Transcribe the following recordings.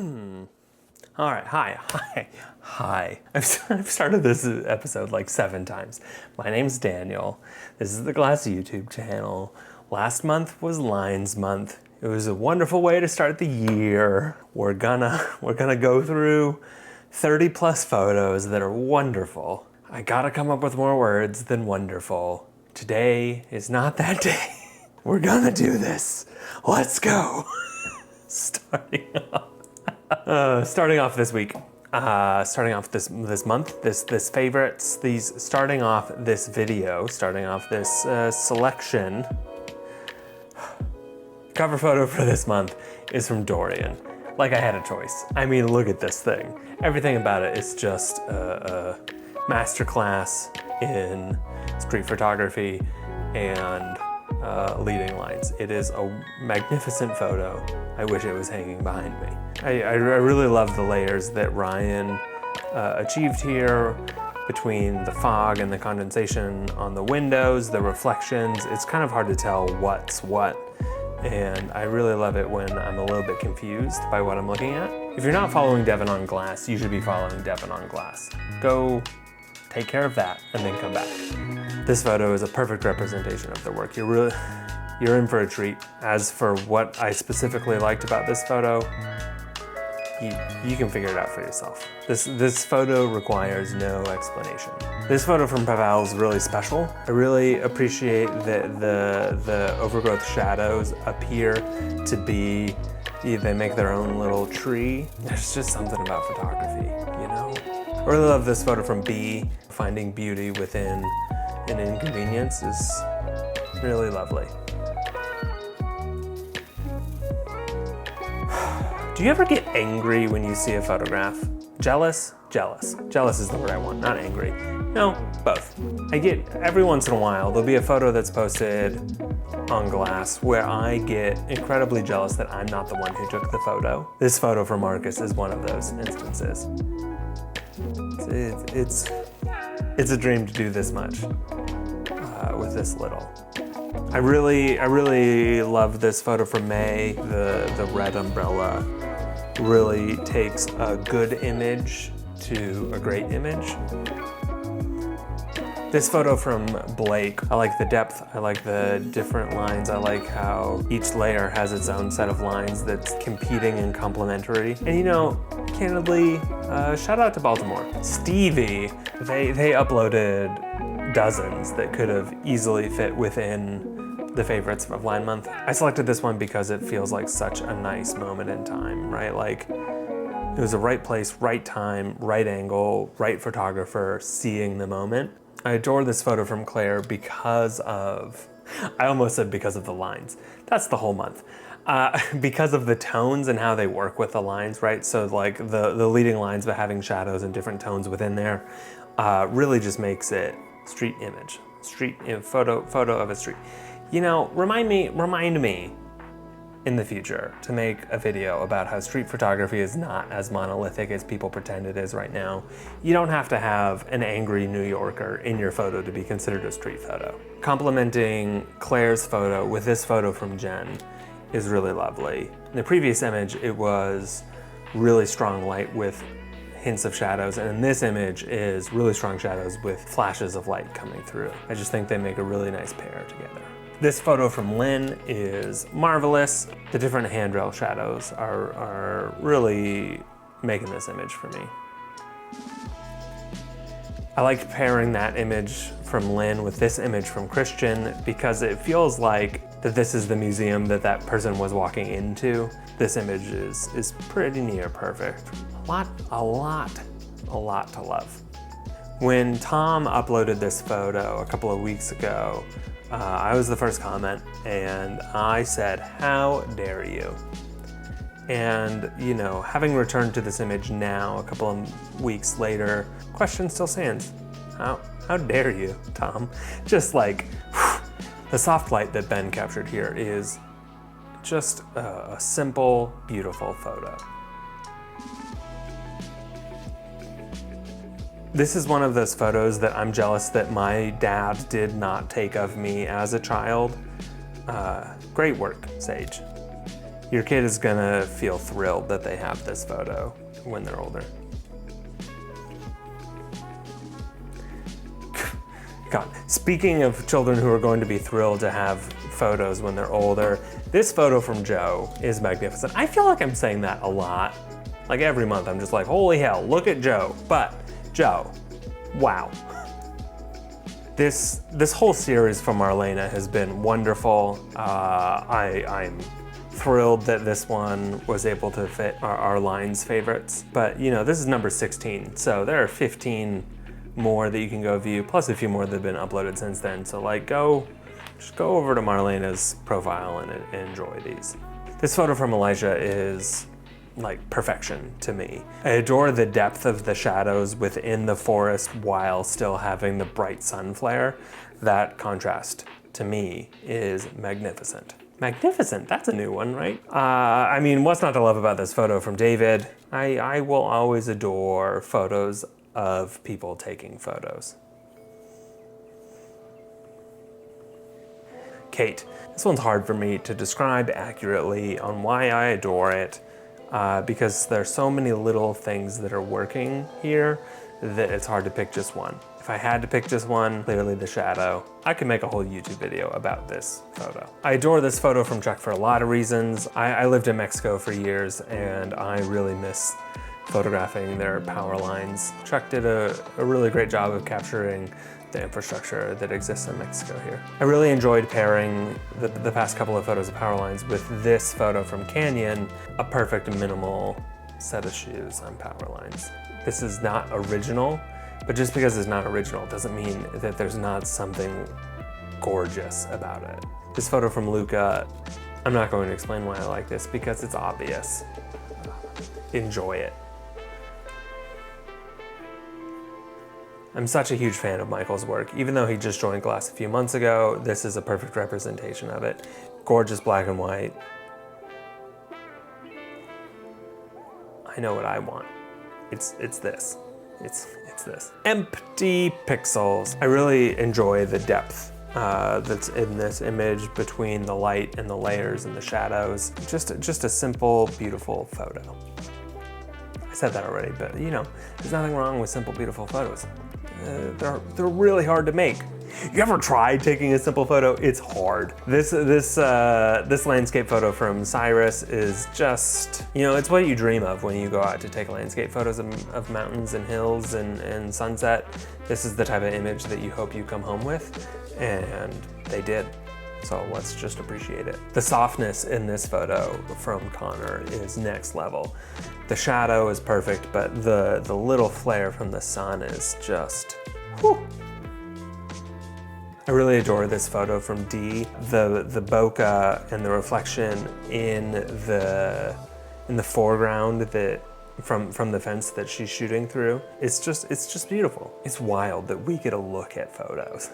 All right, hi. I've started this episode like 7 times. My name's Daniel. This is the Glass YouTube channel. Last month was Lines Month. It was a wonderful way to start the year. We're gonna go through 30 plus photos that are wonderful. I gotta come up with more words than wonderful. Today is not that day. We're gonna do this. Let's go. Starting off this week, starting off this month, this favorites, starting off this video, starting off this selection. Cover photo for this month is from Dorian. Like I had a choice. I mean, look at this thing. Everything about it is just a masterclass in street photography and leading lines. It is a magnificent photo. I wish it was hanging behind me. I really love the layers that Ryan achieved here between the fog and the condensation on the windows, the reflections. It's kind of hard to tell what's what. And I really love it when I'm a little bit confused by what I'm looking at. If you're not following Devin on Glass, you should be following Devin on Glass. Go take care of that and then come back. This photo is a perfect representation of the work. You're in for a treat. As for what I specifically liked about this photo, you can figure it out for yourself. This photo requires no explanation. This photo from Pavel is really special. I really appreciate that the overgrowth shadows appear to be, they make their own little tree. There's just something about photography, you know? I really love this photo from B. Finding beauty within an inconvenience is really lovely. Do you ever get angry when you see a photograph? Jealous? Jealous. Jealous is the word I want, not angry. No, both. I get, every once in a while, there'll be a photo that's posted on Glass where I get incredibly jealous that I'm not the one who took the photo. This photo from Marcus is one of those instances. It's a dream to do this much with this little. I really love this photo from May. The red umbrella really takes a good image to a great image. This photo from Blake, I like the depth, I like the different lines, I like how each layer has its own set of lines that's competing and complementary. And you know, candidly, shout out to Baltimore. Stevie, they uploaded dozens that could have easily fit within the favorites of Line Month. I selected this one because it feels like such a nice moment in time, right? Like, it was the right place, right time, right angle, right photographer, seeing the moment. I adore this photo from Claire because of, I almost said because of the lines. That's the whole month. Because of the tones and how they work with the lines, right? So like the leading lines, but having shadows and different tones within there, really just makes it street image, photo of a street. You know, remind me in the future to make a video about how street photography is not as monolithic as people pretend it is right now. You don't have to have an angry New Yorker in your photo to be considered a street photo. Complementing Claire's photo with this photo from Jen is really lovely. In the previous image, it was really strong light with hints of shadows, and in this image is really strong shadows with flashes of light coming through. I just think they make a really nice pair together. This photo from Lynn is marvelous. The different handrail shadows are really making this image for me. I like pairing that image from Lynn with this image from Christian because it feels like that this is the museum that person was walking into. This image is pretty near perfect. A lot to love. When Tom uploaded this photo a couple of weeks ago, I was the first comment, and I said, "How dare you?" And, you know, having returned to this image now, a couple of weeks later, question still stands. How dare you, Tom? Just like, the soft light that Ben captured here is just a simple, beautiful photo. This is one of those photos that I'm jealous that my dad did not take of me as a child. Great work, Sage. Your kid is gonna feel thrilled that they have this photo when they're older. God, speaking of children who are going to be thrilled to have photos when they're older, this photo from Joe is magnificent. I feel like I'm saying that a lot. Like every month, I'm just like, holy hell, look at Joe. But Joe, wow. This whole series from Marlena has been wonderful. I'm thrilled that this one was able to fit our line's favorites. But you know, this is number 16, so there are 15 more that you can go view, plus a few more that have been uploaded since then. So like just go over to Marlena's profile and enjoy these. This photo from Elijah is like perfection to me. I adore the depth of the shadows within the forest while still having the bright sun flare. That contrast to me is magnificent. Magnificent, that's a new one, right? I mean, what's not to love about this photo from David? I will always adore photos of people taking photos. Kate. This one's hard for me to describe accurately on why I adore it, because there's so many little things that are working here that it's hard to pick just one. If I had to pick just one, clearly the shadow. I could make a whole YouTube video about this photo. I adore this photo from Chuck for a lot of reasons. I lived in Mexico for years and I really miss photographing their power lines. Chuck did a really great job of capturing the infrastructure that exists in Mexico here. I really enjoyed pairing the past couple of photos of power lines with this photo from Canyon, a perfect minimal set of shoes on power lines. This is not original, but just because it's not original doesn't mean that there's not something gorgeous about it. This photo from Luca, I'm not going to explain why I like this because it's obvious. Enjoy it. I'm such a huge fan of Michael's work. Even though he just joined Glass a few months ago, this is a perfect representation of it. Gorgeous black and white. I know what I want. It's this. It's this. Empty pixels. I really enjoy the depth that's in this image between the light and the layers and the shadows. Just a simple, beautiful photo. I said that already, but you know, there's nothing wrong with simple, beautiful photos. They're really hard to make. You ever tried taking a simple photo? It's hard. This landscape photo from Cyrus is just, you know, it's what you dream of when you go out to take landscape photos of mountains and hills and sunset. This is the type of image that you hope you come home with, and they did. So let's just appreciate it. The softness in this photo from Connor is next level. The shadow is perfect, but the little flare from the sun is just, whew. I really adore this photo from Dee. The bokeh and the reflection in the foreground that from the fence that she's shooting through. It's just beautiful. It's wild that we get a look at photos.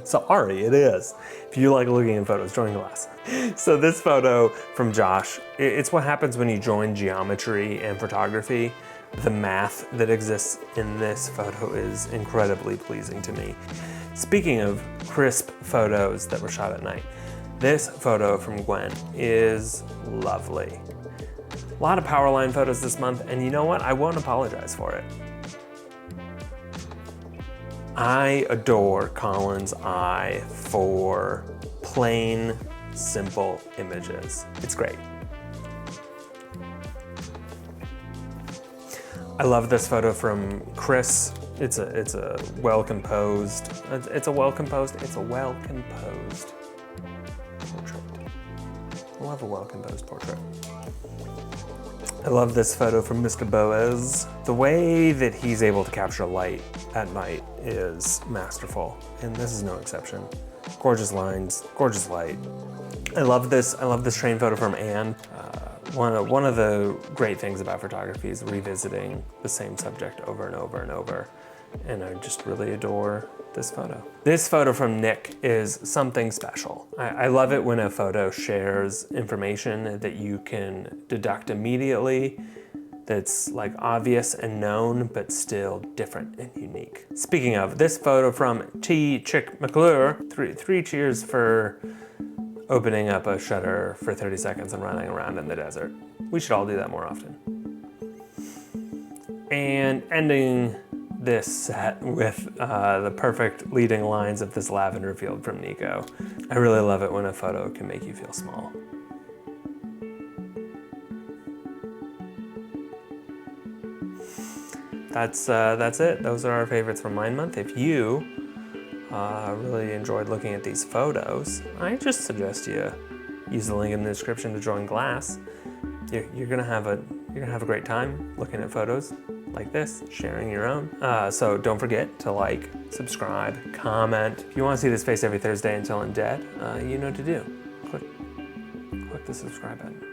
Sorry, it is. If you like looking at photos, join Glass. So this photo from Josh, it's what happens when you join geometry and photography. The math that exists in this photo is incredibly pleasing to me. Speaking of crisp photos that were shot at night, this photo from Gwen is lovely. A lot of power line photos this month, and you know what? I won't apologize for it. I adore Colin's eye for plain, simple images. It's great. I love this photo from Chris. It's a well-composed portrait. I love a well-composed portrait. I love this photo from Mr. Boaz. The way that he's able to capture light at night is masterful, and this is no exception. Gorgeous lines, gorgeous light. I love this train photo from Anne. One of the great things about photography is revisiting the same subject over and over and over, and I just really adore this photo. This photo from Nick is something special. I love it when a photo shares information that you can deduct immediately, that's like obvious and known, but still different and unique. Speaking of, this photo from T. Chick McClure, three cheers for opening up a shutter for 30 seconds and running around in the desert. We should all do that more often. And ending this set with the perfect leading lines of this lavender field from Nico. I really love it when a photo can make you feel small. That's it. Those are our favorites from Line Month. If you really enjoyed looking at these photos, I just suggest you use the link in the description to join Glass. You're gonna have a great time looking at photos like this, sharing your own. So don't forget to like, subscribe, comment. If you want to see this face every Thursday until I'm dead, you know what to do. Click the subscribe button.